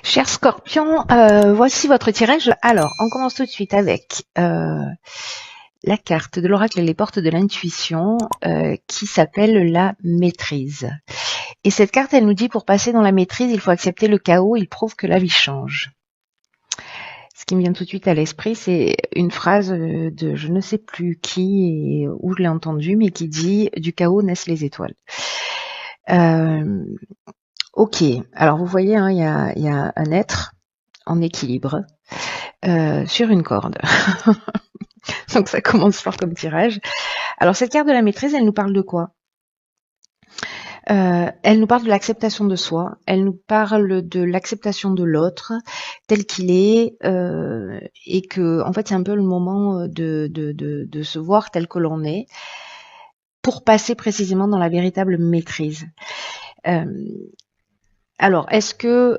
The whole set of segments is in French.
Cher Scorpion, voici votre tirage. Alors, on commence tout de suite avec la carte de l'oracle et les portes de l'intuition qui s'appelle la maîtrise. Et cette carte, elle nous dit pour passer dans la maîtrise, il faut accepter le chaos, il prouve que la vie change. Ce qui me vient tout de suite à l'esprit, c'est une phrase de je ne sais plus qui et où je l'ai entendue, mais qui dit du chaos naissent les étoiles. Ok, alors vous voyez, hein, il y a un être en équilibre sur une corde. Donc ça commence fort comme tirage. Alors cette carte de la maîtrise, elle nous parle de quoi? Elle nous parle de l'acceptation de soi, elle nous parle de l'acceptation de l'autre tel qu'il est, et que en fait c'est un peu le moment de se voir tel que l'on est pour passer précisément dans la véritable maîtrise. Alors est-ce que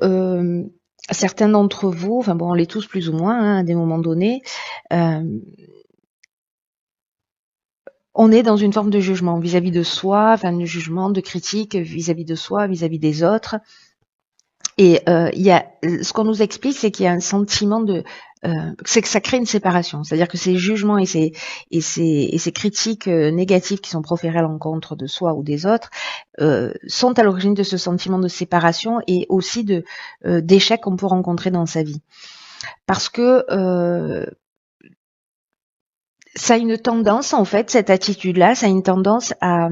certains d'entre vous, enfin bon on l'est tous plus ou moins hein, à des moments donnés, on est dans une forme de jugement vis-à-vis de soi, enfin de jugement, de critique vis-à-vis de soi, vis-à-vis des autres. Et il y a ce qu'on nous explique, c'est qu'il y a un sentiment de c'est que ça crée une séparation. C'est-à-dire que ces jugements et ces critiques négatives qui sont proférées à l'encontre de soi ou des autres sont à l'origine de ce sentiment de séparation et aussi de d'échecs qu'on peut rencontrer dans sa vie. Parce que ça a une tendance, en fait, cette attitude-là, ça a une tendance à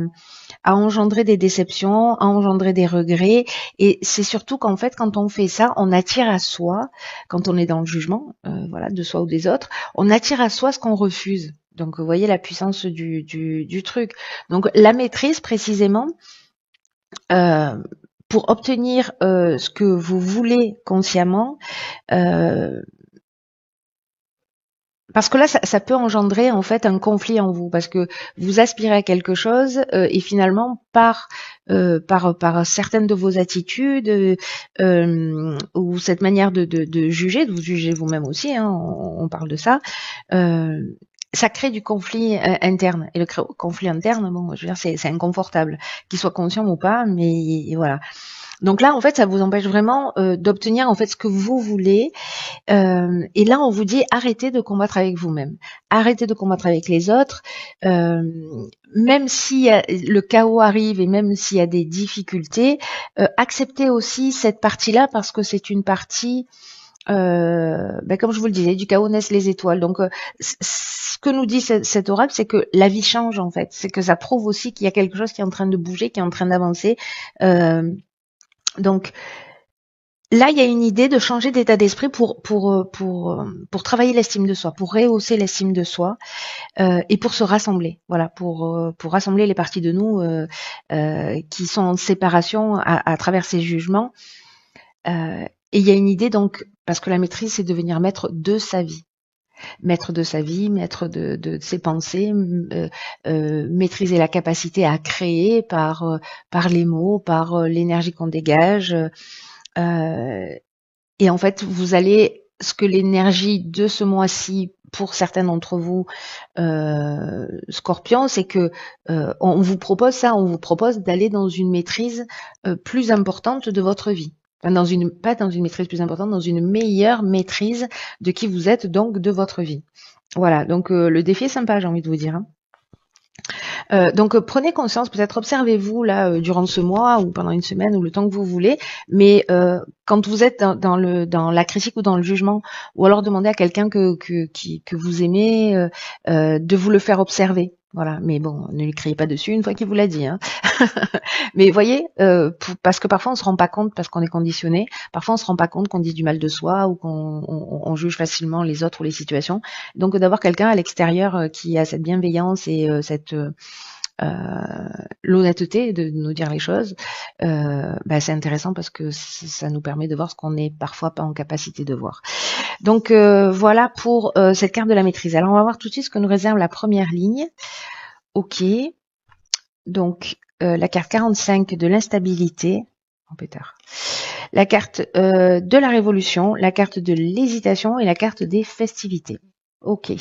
engendrer des déceptions, à engendrer des regrets. Et c'est surtout qu'en fait, quand on fait ça, on attire à soi, quand on est dans le jugement, voilà, de soi ou des autres, on attire à soi ce qu'on refuse. Donc, vous voyez la puissance du truc. Donc, la maîtrise, précisément, pour obtenir ce que vous voulez consciemment, parce que là, ça peut engendrer en fait un conflit en vous, parce que vous aspirez à quelque chose et finalement par certaines de vos attitudes ou cette manière de juger, de vous juger vous-même aussi, hein, on parle de ça. Ça crée du conflit interne et le conflit interne, bon, je veux dire, c'est inconfortable, qu'il soit conscient ou pas, mais voilà. Donc là, en fait, ça vous empêche vraiment d'obtenir en fait ce que vous voulez. Et là, on vous dit arrêtez de combattre avec vous-même, arrêtez de combattre avec les autres, même si le chaos arrive et même s'il y a des difficultés, acceptez aussi cette partie-là parce que c'est une partie, comme je vous le disais, du chaos naissent les étoiles. Donc, ce que nous dit cet oracle, c'est que la vie change en fait, c'est que ça prouve aussi qu'il y a quelque chose qui est en train de bouger, qui est en train d'avancer. Donc là, il y a une idée de changer d'état d'esprit pour travailler l'estime de soi, pour rehausser l'estime de soi et pour se rassembler. Voilà, pour rassembler les parties de nous qui sont en séparation à travers ces jugements. Et il y a une idée donc, parce que la maîtrise, c'est devenir maître de sa vie. Maître de sa vie, maître de ses pensées, maîtriser la capacité à créer par les mots, par l'énergie qu'on dégage. Et en fait, vous allez, ce que l'énergie de ce mois-ci, pour certains d'entre vous, Scorpion, c'est que on vous propose ça, on vous propose d'aller dans une maîtrise plus importante de votre vie. Enfin, pas dans une maîtrise plus importante, dans une meilleure maîtrise de qui vous êtes, donc de votre vie. Voilà, donc le défi est sympa, j'ai envie de vous dire. Hein. Donc prenez conscience, peut-être observez-vous là durant ce mois ou pendant une semaine ou le temps que vous voulez, mais quand vous êtes dans la critique ou dans le jugement, ou alors demandez à quelqu'un que vous aimez de vous le faire observer. Voilà, mais bon, ne lui criez pas dessus une fois qu'il vous l'a dit. Hein. Mais voyez, parce que parfois on se rend pas compte parce qu'on est conditionné. Parfois on se rend pas compte qu'on dit du mal de soi ou qu'on juge facilement les autres ou les situations. Donc d'avoir quelqu'un à l'extérieur qui a cette bienveillance et cette l'honnêteté de nous dire les choses, c'est intéressant parce que ça nous permet de voir ce qu'on n'est parfois pas en capacité de voir. Donc voilà pour cette carte de la maîtrise. Alors on va voir tout de suite ce que nous réserve la première ligne. Ok, donc la carte 45 de l'instabilité, la carte de la révolution, la carte de l'hésitation et la carte des festivités. Ok.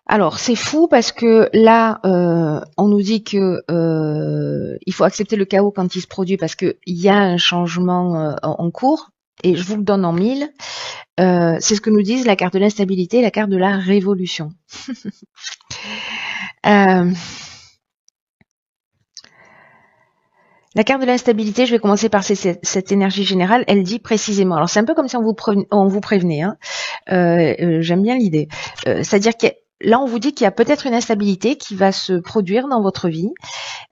Alors, c'est fou parce que là, on nous dit que il faut accepter le chaos quand il se produit parce qu'il y a un changement en cours. Et je vous le donne en mille. C'est ce que nous disent la carte de l'instabilité et la carte de la révolution. Euh, La carte de l'instabilité, je vais commencer par cette énergie générale, elle dit précisément, alors c'est un peu comme si on vous prévenait, hein. J'aime bien l'idée. C'est-à-dire que là, on vous dit qu'il y a peut-être une instabilité qui va se produire dans votre vie,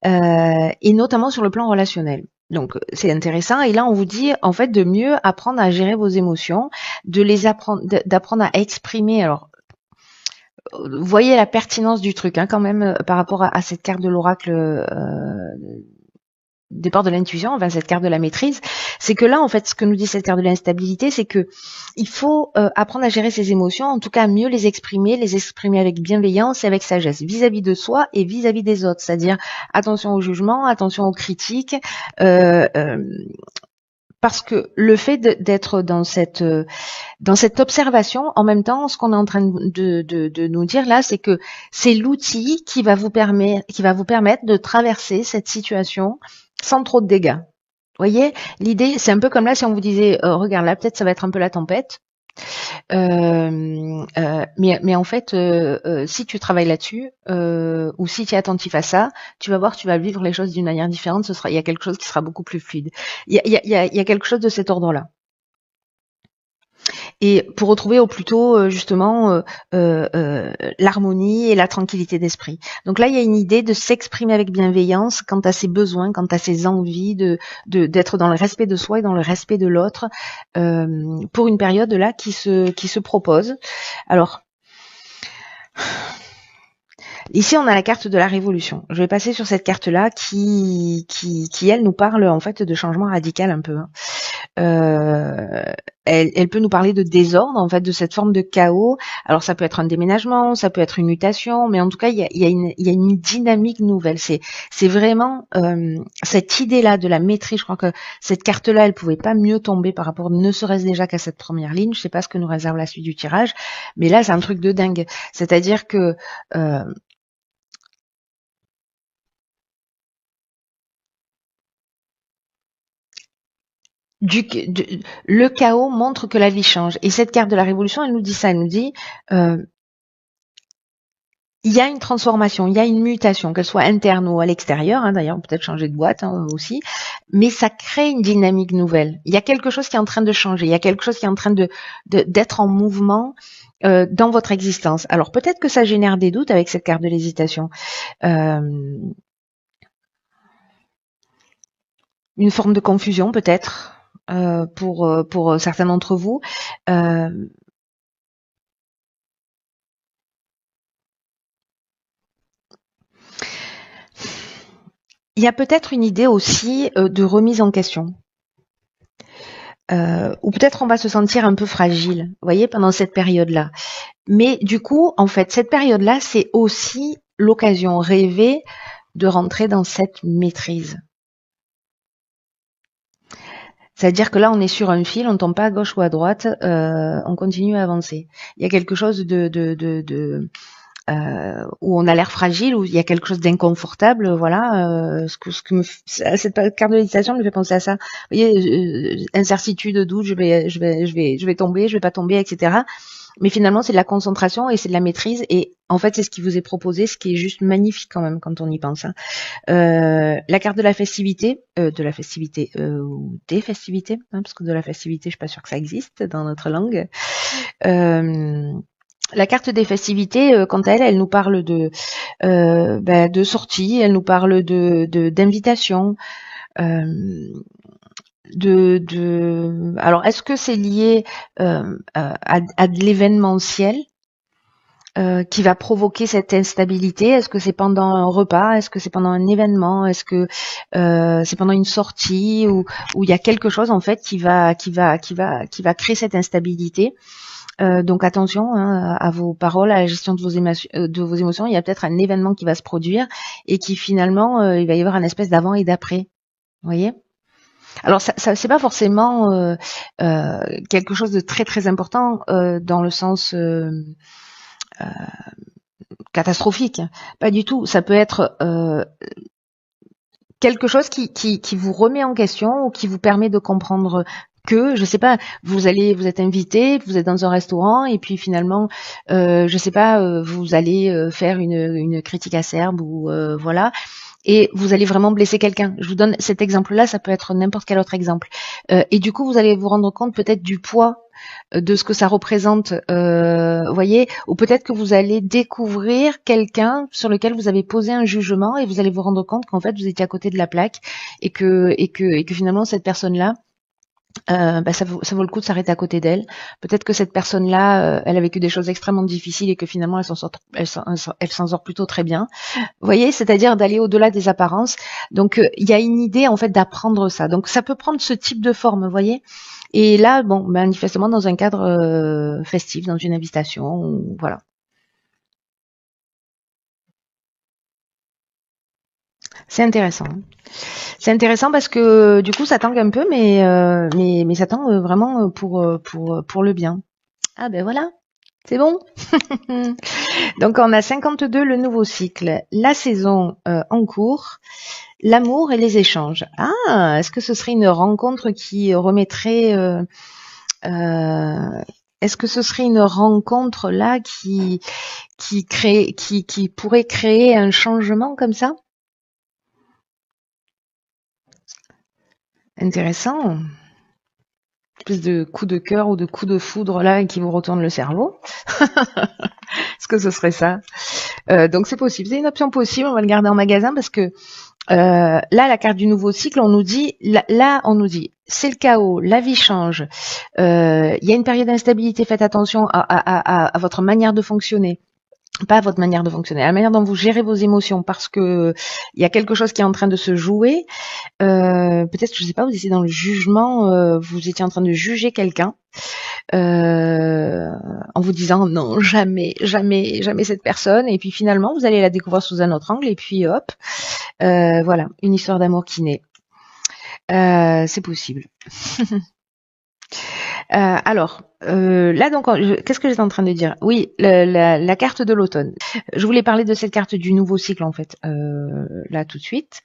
et notamment sur le plan relationnel. Donc c'est intéressant. Et là, on vous dit en fait de mieux apprendre à gérer vos émotions, d'apprendre à exprimer. Alors, vous voyez la pertinence du truc, hein, quand même, par rapport à cette carte de l'oracle. Départ de l'intuition, enfin cette carte de la maîtrise, c'est que là, en fait, ce que nous dit cette carte de l'instabilité, c'est que il faut apprendre à gérer ses émotions, en tout cas mieux les exprimer avec bienveillance et avec sagesse, vis-à-vis de soi et vis-à-vis des autres, c'est-à-dire attention au jugement, attention aux critiques, parce que le fait d'être dans cette observation, en même temps, ce qu'on est en train de nous dire là, c'est que c'est l'outil qui va vous permettre de traverser cette situation sans trop de dégâts. Vous voyez, l'idée, c'est un peu comme là si on vous disait, regarde là, peut-être ça va être un peu la tempête, mais en fait, si tu travailles là-dessus, ou si tu es attentif à ça, tu vas voir, tu vas vivre les choses d'une manière différente. Il y a quelque chose qui sera beaucoup plus fluide. Il y a quelque chose de cet ordre-là. Et pour retrouver au plus tôt justement l'harmonie et la tranquillité d'esprit. Donc là, il y a une idée de s'exprimer avec bienveillance quant à ses besoins, quant à ses envies, d'être dans le respect de soi et dans le respect de l'autre pour une période là qui se propose. Alors, ici, on a la carte de la révolution. Je vais passer sur cette carte-là qui elle, nous parle en fait de changement radical un peu. Elle peut nous parler de désordre, en fait, de cette forme de chaos. Alors, ça peut être un déménagement, ça peut être une mutation, mais en tout cas, il y a une dynamique nouvelle. C'est vraiment cette idée-là de la maîtrise. Je crois que cette carte-là, elle pouvait pas mieux tomber par rapport, ne serait-ce déjà qu'à cette première ligne. Je sais pas ce que nous réserve la suite du tirage, mais là, c'est un truc de dingue. C'est-à-dire que le chaos montre que la vie change. Et cette carte de la révolution, elle nous dit ça, elle nous dit il y a une transformation, il y a une mutation, qu'elle soit interne ou à l'extérieur, hein, d'ailleurs, peut-être changer de boîte aussi, mais ça crée une dynamique nouvelle. Il y a quelque chose qui est en train de changer, il y a quelque chose qui est en train d'être en mouvement dans votre existence. Alors peut-être que ça génère des doutes avec cette carte de l'hésitation. Une forme de confusion peut-être pour certains d'entre vous. Il y a peut-être une idée aussi de remise en question. Ou peut-être on va se sentir un peu fragile, vous voyez, pendant cette période-là. Mais du coup, en fait, cette période-là, c'est aussi l'occasion rêvée de rentrer dans cette maîtrise. C'est-à-dire que là, on est sur un fil, on tombe pas à gauche ou à droite, on continue à avancer. Il y a quelque chose où on a l'air fragile, où il y a quelque chose d'inconfortable, voilà. Cette carte de méditation me fait penser à ça. Vous voyez, incertitude, doute, je vais tomber, je vais pas tomber, etc. Mais finalement, c'est de la concentration et c'est de la maîtrise. Et en fait, c'est ce qui vous est proposé, ce qui est juste magnifique quand même quand on y pense. Hein. La carte de la festivité, ou des festivités, hein, parce que de la festivité, je suis pas sûre que ça existe dans notre langue. La carte des festivités, quant à elle, elle nous parle de sortie, elle nous parle d'invitation, alors est-ce que c'est lié à de l'événementiel qui va provoquer cette instabilité? Est-ce que c'est pendant un repas? Est-ce que c'est pendant un événement? Est-ce que c'est pendant une sortie où il y a quelque chose en fait qui va créer cette instabilité? Donc attention hein, à vos paroles, à la gestion de vos émotions. Il y a peut-être un événement qui va se produire et qui finalement il va y avoir un espèce d'avant et d'après. Vous voyez? Alors ça c'est pas forcément quelque chose de très très important dans le sens catastrophique. Pas du tout. Ça peut être quelque chose qui vous remet en question ou qui vous permet de comprendre que, je sais pas, vous êtes invité, vous êtes dans un restaurant et puis finalement, je sais pas, vous allez faire une critique acerbe ou voilà, et vous allez vraiment blesser quelqu'un. Je vous donne cet exemple-là, ça peut être n'importe quel autre exemple. Et du coup, vous allez vous rendre compte peut-être du poids de ce que ça représente, voyez, ou peut-être que vous allez découvrir quelqu'un sur lequel vous avez posé un jugement et vous allez vous rendre compte qu'en fait vous étiez à côté de la plaque et que finalement cette personne-là, ça vaut le coup de s'arrêter à côté d'elle. Peut-être que cette personne-là, elle a vécu des choses extrêmement difficiles et que finalement elle s'en sort plutôt très bien. Vous voyez, c'est-à-dire d'aller au-delà des apparences. Donc il y a une idée en fait d'apprendre ça. Donc ça peut prendre ce type de forme, vous voyez. Et là, bon, manifestement dans un cadre festif, dans une invitation, voilà. C'est intéressant. C'est intéressant parce que du coup ça tangue un peu, mais ça tangue vraiment pour le bien. Ah ben voilà, c'est bon. Donc on a 52 le nouveau cycle, la saison en cours, l'amour et les échanges. Ah, est-ce que ce serait une rencontre qui remettrait est-ce que ce serait une rencontre là qui pourrait créer un changement comme ça? Intéressant. Espèce de coup de cœur ou de coup de foudre là qui vous retourne le cerveau. Est-ce que ce serait ça? Donc c'est possible, c'est une option possible. On va le garder en magasin parce que là, la carte du nouveau cycle, on nous dit, là, on nous dit, c'est le chaos, la vie change. Il y a une période d'instabilité. Faites attention à votre manière de fonctionner. Pas à votre manière de fonctionner, à la manière dont vous gérez vos émotions, parce que il y a quelque chose qui est en train de se jouer. Peut-être, je sais pas, vous étiez dans le jugement, vous étiez en train de juger quelqu'un, en vous disant non, jamais, jamais, jamais cette personne. Et puis finalement, vous allez la découvrir sous un autre angle. Et puis hop, voilà, une histoire d'amour qui naît. C'est possible. Alors, là donc, qu'est-ce que j'étais en train de dire? Oui, la carte de l'automne. Je voulais parler de cette carte du nouveau cycle en fait, là tout de suite,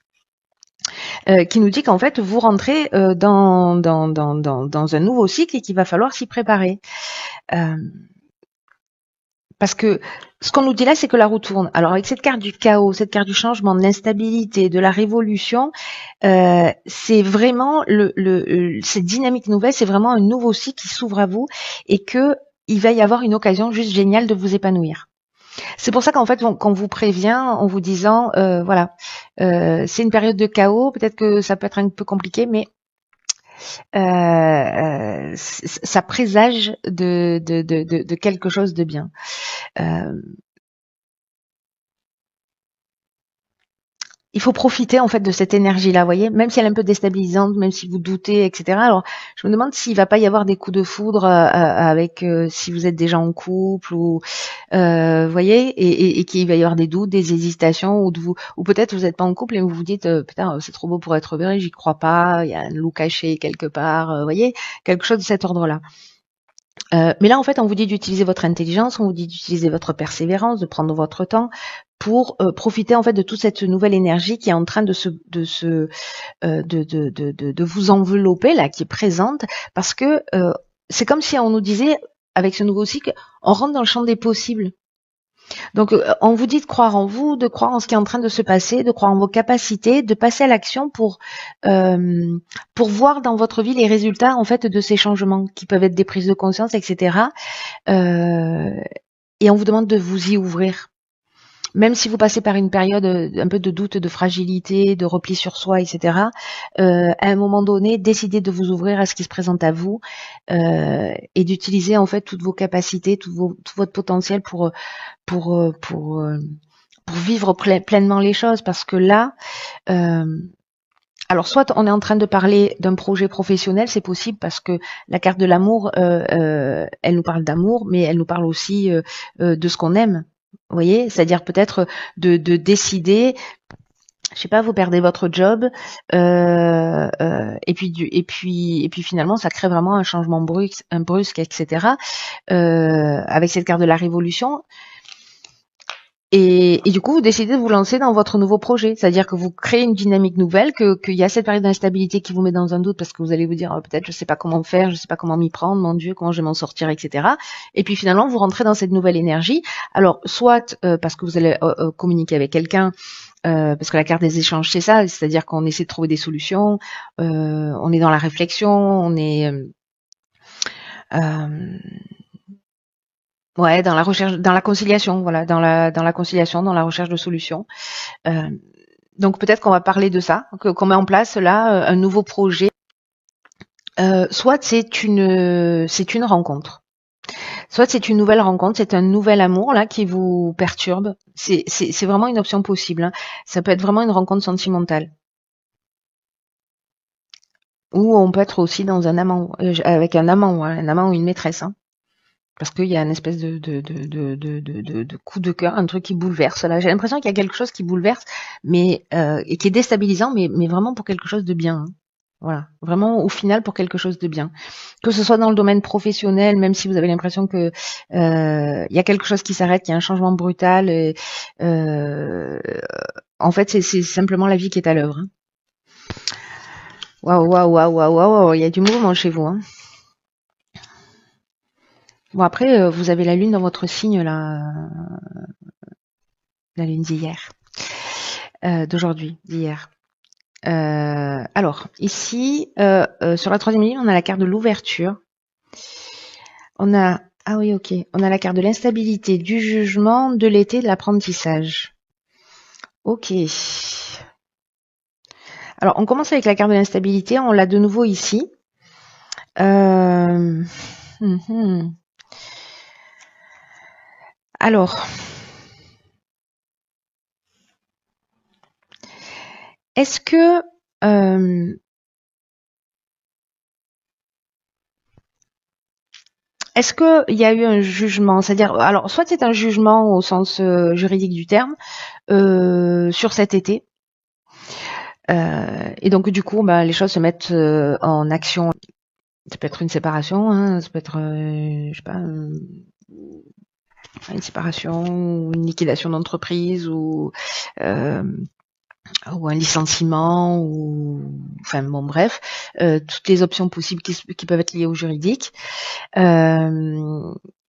qui nous dit qu'en fait vous rentrez dans un nouveau cycle et qu'il va falloir s'y préparer. Parce que ce qu'on nous dit là, c'est que la roue tourne. Alors avec cette carte du chaos, cette carte du changement, de l'instabilité, de la révolution, c'est vraiment cette dynamique nouvelle, c'est vraiment un nouveau cycle qui s'ouvre à vous et que il va y avoir une occasion juste géniale de vous épanouir. C'est pour ça qu'en fait, qu'on vous prévient en vous disant, voilà, c'est une période de chaos, peut-être que ça peut être un peu compliqué, mais ça présage de quelque chose de bien. Il faut profiter en fait de cette énergie-là, vous voyez, même si elle est un peu déstabilisante, même si vous doutez, etc. Alors, je me demande s'il va pas y avoir des coups de foudre avec si vous êtes déjà en couple ou vous voyez, et qu'il va y avoir des doutes, des hésitations, ou peut-être vous n'êtes pas en couple et vous vous dites putain c'est trop beau pour être vrai, j'y crois pas, il y a un loup caché quelque part, vous voyez, quelque chose de cet ordre-là. Mais là, en fait, on vous dit d'utiliser votre intelligence, on vous dit d'utiliser votre persévérance, de prendre votre temps pour profiter en fait de toute cette nouvelle énergie qui est en train de vous envelopper là, qui est présente, parce que c'est comme si on nous disait avec ce nouveau cycle, on rentre dans le champ des possibles. Donc, on vous dit de croire en vous, de croire en ce qui est en train de se passer, de croire en vos capacités, de passer à l'action pour voir dans votre vie les résultats en fait de ces changements qui peuvent être des prises de conscience, etc. Et on vous demande de vous y ouvrir. Même si vous passez par une période un peu de doute, de fragilité, de repli sur soi, etc., à un moment donné, décidez de vous ouvrir à ce qui se présente à vous et d'utiliser en fait toutes vos capacités, tout votre potentiel pour vivre pleinement les choses. Parce que là, alors soit on est en train de parler d'un projet professionnel, c'est possible parce que la carte de l'amour, elle nous parle d'amour, mais elle nous parle aussi de ce qu'on aime. Vous voyez, c'est-à-dire peut-être de décider, je sais pas, vous perdez votre job, et puis finalement ça crée vraiment un changement brusque, etc. Avec cette carte de la révolution, Et du coup, vous décidez de vous lancer dans votre nouveau projet. C'est-à-dire que vous créez une dynamique nouvelle, qu'il y a cette période d'instabilité qui vous met dans un doute parce que vous allez vous dire, peut-être, je sais pas comment faire, je sais pas comment m'y prendre, mon Dieu, comment je vais m'en sortir, etc. Et puis finalement, vous rentrez dans cette nouvelle énergie. Alors, soit parce que vous allez communiquer avec quelqu'un, parce que la carte des échanges, c'est ça, c'est-à-dire qu'on essaie de trouver des solutions, on est dans la réflexion, on est euh, ouais, dans la recherche, dans la conciliation, voilà, dans la conciliation, dans la recherche de solutions. Euh, donc peut-être qu'on va parler de ça, qu'on met en place là un nouveau projet. Soit c'est une rencontre, soit c'est une nouvelle rencontre, c'est un nouvel amour là qui vous perturbe. C'est vraiment une option possible, hein. Ça peut être vraiment une rencontre sentimentale. Ou on peut être aussi dans un amant, avec un amant ou une maîtresse, hein. Parce qu'il y a une espèce de coup de cœur, un truc qui bouleverse. Là, j'ai l'impression qu'il y a quelque chose qui bouleverse, mais et qui est déstabilisant, mais vraiment pour quelque chose de bien, hein. Voilà, vraiment au final pour quelque chose de bien. Que ce soit dans le domaine professionnel, même si vous avez l'impression que il y a quelque chose qui s'arrête, qu'il y a un changement brutal. Euh, en fait, c'est simplement la vie qui est à l'œuvre, hein. Waouh, waouh, waouh, waouh, waouh, il y a du mouvement chez vous, hein. Bon après, vous avez la lune dans votre signe là, la lune d'hier, d'aujourd'hui, d'hier. Alors ici, sur la troisième ligne, on a la carte de l'ouverture. On a ah oui ok, on a la carte de l'instabilité, du jugement, de l'été, de l'apprentissage. Ok. Alors on commence avec la carte de l'instabilité, on l'a de nouveau ici. Euh, Alors, est-ce que est-ce qu'il y a eu un jugement, c'est-à-dire, alors soit c'est un jugement au sens juridique du terme sur cet été, et donc du coup, bah, les choses se mettent en action. Ça peut être une séparation, hein, ça peut être, je sais pas, une séparation ou une liquidation d'entreprise euh, ou un licenciement ou enfin bon bref, toutes les options possibles qui peuvent être liées au juridique.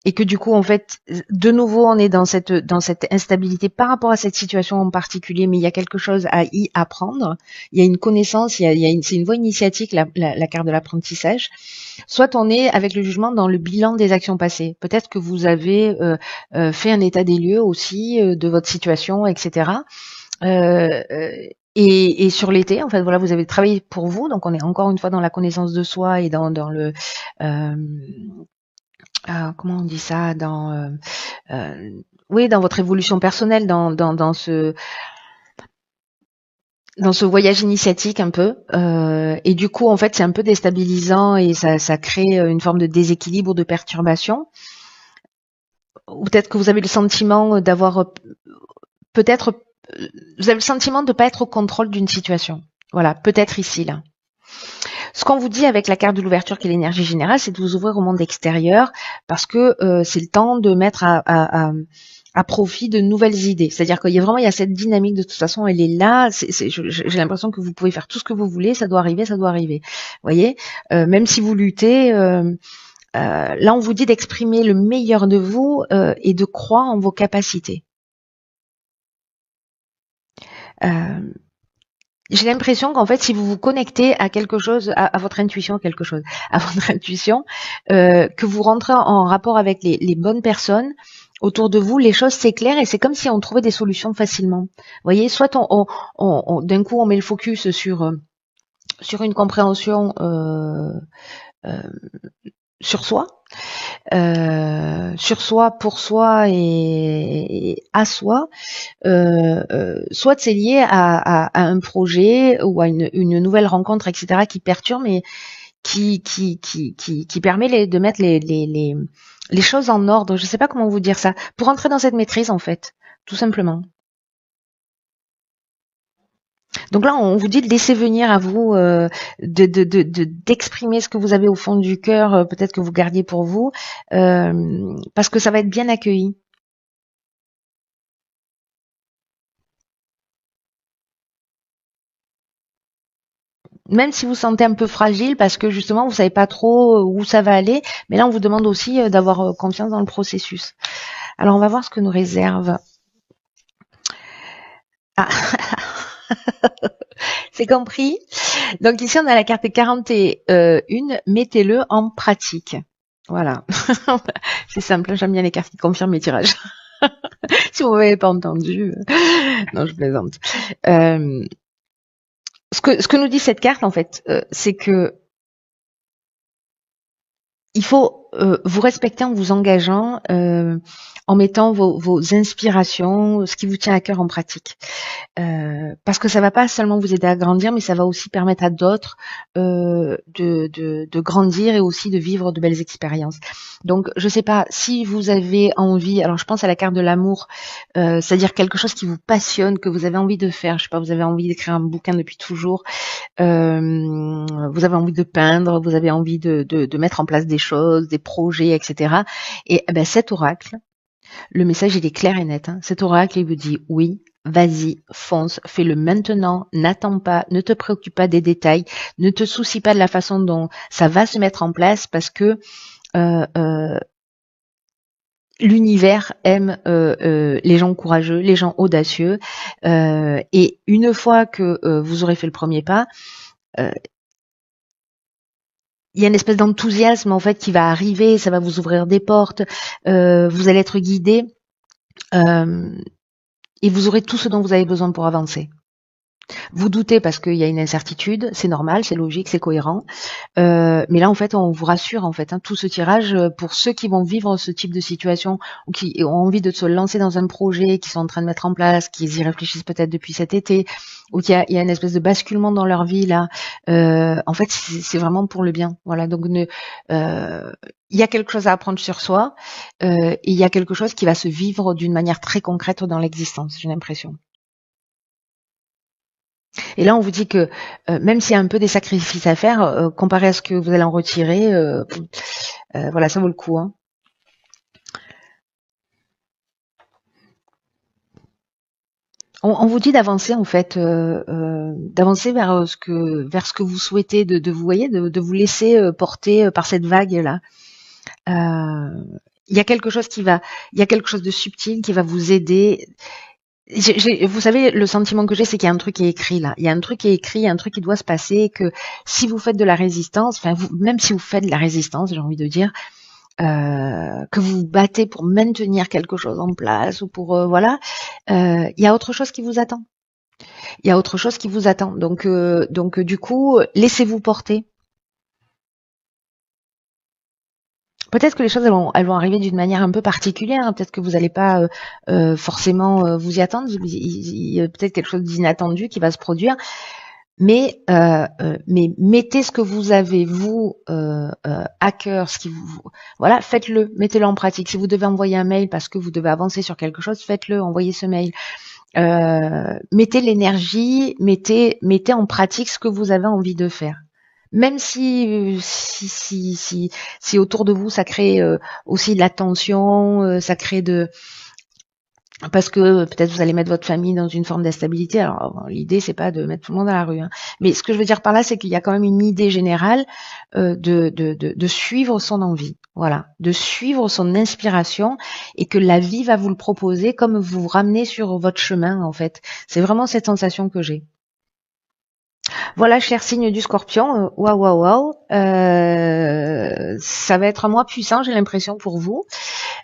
Et que du coup, en fait, de nouveau, on est dans cette instabilité par rapport à cette situation en particulier, mais il y a quelque chose à y apprendre. Il y a une connaissance, c'est une voie initiatique, la carte de l'apprentissage. Soit on est avec le jugement dans le bilan des actions passées. Peut-être que vous avez fait un état des lieux aussi de votre situation, etc. Euh, euh, et sur l'été, en fait, voilà, vous avez travaillé pour vous, donc on est encore une fois dans la connaissance de soi et dans le comment on dit ça, euh, oui, dans votre évolution personnelle, dans ce voyage initiatique un peu, et du coup, en fait, c'est un peu déstabilisant et ça crée une forme de déséquilibre, de perturbation. Ou peut-être que vous avez le sentiment d'avoir, peut-être, vous avez le sentiment de ne pas être au contrôle d'une situation. Voilà, peut-être ici, là. Ce qu'on vous dit avec la carte de l'ouverture qui est l'énergie générale, c'est de vous ouvrir au monde extérieur parce que c'est le temps de mettre à profit de nouvelles idées. C'est-à-dire qu'il y a vraiment il y a cette dynamique de toute façon, elle est là. J'ai l'impression que vous pouvez faire tout ce que vous voulez, ça doit arriver, ça doit arriver. Vous voyez, même si vous luttez, là on vous dit d'exprimer le meilleur de vous et de croire en vos capacités. Euh, J'ai l'impression qu'en fait, si vous vous connectez à quelque chose, à votre intuition, quelque chose, à votre intuition, que vous rentrez en rapport avec les bonnes personnes autour de vous, les choses s'éclairent et c'est comme si on trouvait des solutions facilement. Vous voyez, soit d'un coup on met le focus sur une compréhension euh, sur soi, pour soi et à soi, soit c'est lié à un projet ou à une nouvelle rencontre, etc., qui perturbe et qui permet de mettre les choses en ordre. Je ne sais pas comment vous dire ça. Pour entrer dans cette maîtrise, en fait, tout simplement. Donc là, on vous dit de laisser venir à vous, d'exprimer ce que vous avez au fond du cœur, peut-être que vous gardiez pour vous, parce que ça va être bien accueilli. Même si vous sentez un peu fragile parce que justement vous savez pas trop où ça va aller, mais là on vous demande aussi d'avoir confiance dans le processus. Alors on va voir ce que nous réserve. Ah, c'est compris. Donc ici on a la carte 41, mettez-le en pratique. Voilà. C'est simple, j'aime bien les cartes qui confirment mes tirages. Si vous m'avez pas entendu. Non, je plaisante. Ce que nous dit cette carte en fait, c'est que il faut vous respecter en vous engageant, en mettant vos inspirations, ce qui vous tient à cœur en pratique. Parce que ça va pas seulement vous aider à grandir, mais ça va aussi permettre à d'autres de grandir et aussi de vivre de belles expériences. Donc, je sais pas si vous avez envie. Alors, je pense à la carte de l'amour, c'est-à-dire quelque chose qui vous passionne, que vous avez envie de faire. Je sais pas, vous avez envie d'écrire un bouquin depuis toujours. Vous avez envie de peindre, vous avez envie de mettre en place des choses, des projets, etc. Et ben, cet oracle, le message il est clair et net. Hein. Cet oracle il vous dit oui, vas-y, fonce, fais-le maintenant, n'attends pas, ne te préoccupe pas des détails, ne te soucie pas de la façon dont ça va se mettre en place parce que l'univers aime les gens courageux, les gens audacieux. Et une fois que vous aurez fait le premier pas, il y a une espèce d'enthousiasme en fait qui va arriver, ça va vous ouvrir des portes, vous allez être guidé et vous aurez tout ce dont vous avez besoin pour avancer. Vous doutez parce qu'il y a une incertitude, c'est normal, c'est logique, c'est cohérent. Mais là, en fait, on vous rassure, en fait, hein, tout ce tirage pour ceux qui vont vivre ce type de situation ou qui ont envie de se lancer dans un projet, qui sont en train de mettre en place, qui y réfléchissent peut-être depuis cet été, ou qu'il y a une espèce de basculement dans leur vie là. En fait, c'est vraiment pour le bien. Voilà. Donc, il y a quelque chose à apprendre sur soi et il y a quelque chose qui va se vivre d'une manière très concrète dans l'existence. J'ai l'impression. Et là, on vous dit que même s'il y a un peu des sacrifices à faire, comparé à ce que vous allez en retirer, voilà, ça vaut le coup. Hein. On vous dit d'avancer en fait, d'avancer vers ce que vous souhaitez, de vous voyez, de vous laisser porter par cette vague là. Il y a quelque chose il y a quelque chose de subtil qui va vous aider. Vous savez, le sentiment que j'ai, c'est qu'il y a un truc qui est écrit là. Il y a un truc qui est écrit, il y a un truc qui doit se passer, que si vous faites de la résistance, enfin, même si vous faites de la résistance, j'ai envie de dire, que vous vous battez pour maintenir quelque chose en place ou pour, voilà, il y a autre chose qui vous attend. Il y a autre chose qui vous attend. Donc du coup, laissez-vous porter. Peut-être que les choses elles vont arriver d'une manière un peu particulière. Hein. Peut-être que vous n'allez pas forcément vous y attendre. Il y a peut-être quelque chose d'inattendu qui va se produire. Mais mettez ce que vous avez vous à cœur, ce qui vous voilà, faites-le, mettez-le en pratique. Si vous devez envoyer un mail parce que vous devez avancer sur quelque chose, faites-le, envoyez ce mail. Mettez l'énergie, mettez en pratique ce que vous avez envie de faire. Même si autour de vous ça crée aussi de la tension, ça crée parce que peut-être vous allez mettre votre famille dans une forme d'instabilité. Alors l'idée c'est pas de mettre tout le monde à la rue, hein. Mais ce que je veux dire par là, c'est qu'il y a quand même une idée générale de suivre son envie, voilà, de suivre son inspiration et que la vie va vous le proposer comme vous vous ramenez sur votre chemin en fait. C'est vraiment cette sensation que j'ai. Voilà, cher signe du Scorpion, waouh waouh waouh, ça va être un mois puissant, j'ai l'impression pour vous.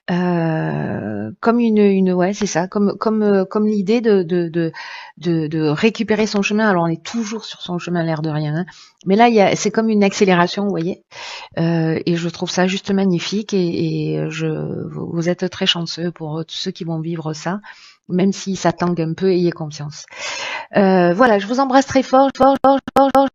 Comme une ouais c'est ça comme l'idée de récupérer son chemin. Alors on est toujours sur son chemin l'air de rien, hein. Mais là c'est comme une accélération, vous voyez, et je trouve ça juste magnifique et vous êtes très chanceux pour tous ceux qui vont vivre ça, même si ça tangue un peu, ayez confiance. Voilà, je vous embrasse très fort, fort, fort, fort, fort.